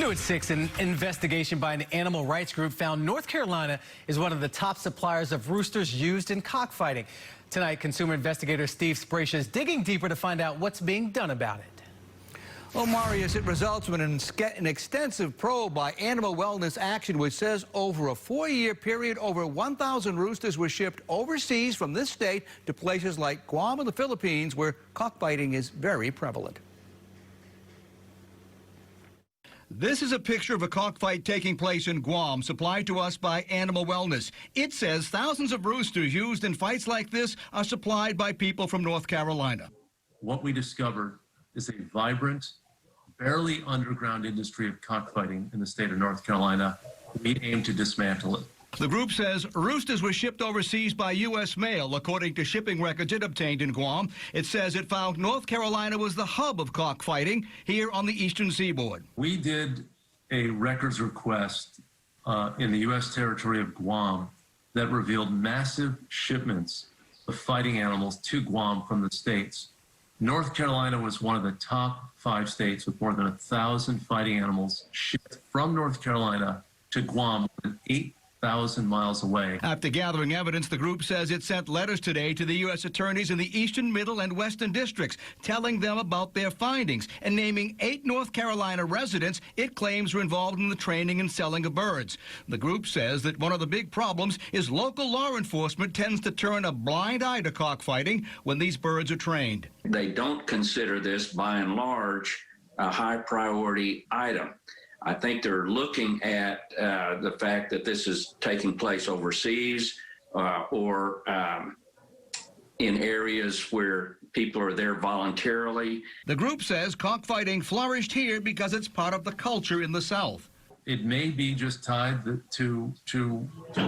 New at 6, an investigation by an animal rights group found North Carolina is one of the top suppliers of roosters used in cockfighting. Tonight, consumer investigator Steve Spracia is digging deeper to find out what's being done about it. Well, Marius, it results from an extensive probe by Animal Wellness Action, which says over a 4-year period, over 1,000 roosters were shipped overseas from this state to places like Guam and the Philippines, where cockfighting is very prevalent. This is a picture of a cockfight taking place in Guam, supplied to us by Animal Wellness. It says thousands of roosters used in fights like this are supplied by people from North Carolina. What we discovered is a vibrant, barely underground industry of cockfighting in the state of North Carolina. We aim to dismantle it. The group says roosters were shipped overseas by U.S. mail, according to shipping records it obtained in Guam. It says it found North Carolina was the hub of cockfighting here on the eastern seaboard. We did a records request in the U.S. territory of Guam that revealed massive shipments of fighting animals to Guam from the states. North Carolina was one of the top 5 states with more than 1,000 fighting animals shipped from North Carolina to Guam, more than 8,000 miles away. After gathering evidence, the group says it sent letters today to the U.S. attorneys in the eastern, middle, and western districts, telling them about their findings and naming 8 North Carolina residents it claims were involved in the training and selling of birds. The group says that one of the big problems is local law enforcement tends to turn a blind eye to cockfighting when these birds are trained. They don't consider this, by and large, a high priority item. I think they're looking at the fact that this is taking place overseas or in areas where people are there voluntarily. The group says cockfighting flourished here because it's part of the culture in the South. It may be just tied to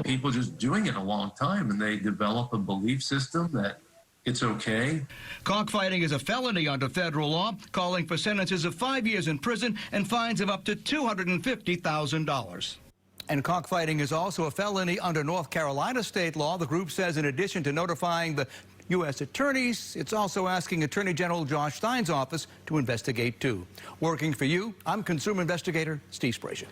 people just doing it a long time, and they develop a belief system that it's okay. Cockfighting is a felony under federal law, calling for sentences of 5 years in prison and fines of up to $250,000. And cockfighting is also a felony under North Carolina state law. The group says in addition to notifying the U.S. attorneys, it's also asking Attorney General Josh Stein's office to investigate too. Working for you, I'm consumer investigator Steve Spracia.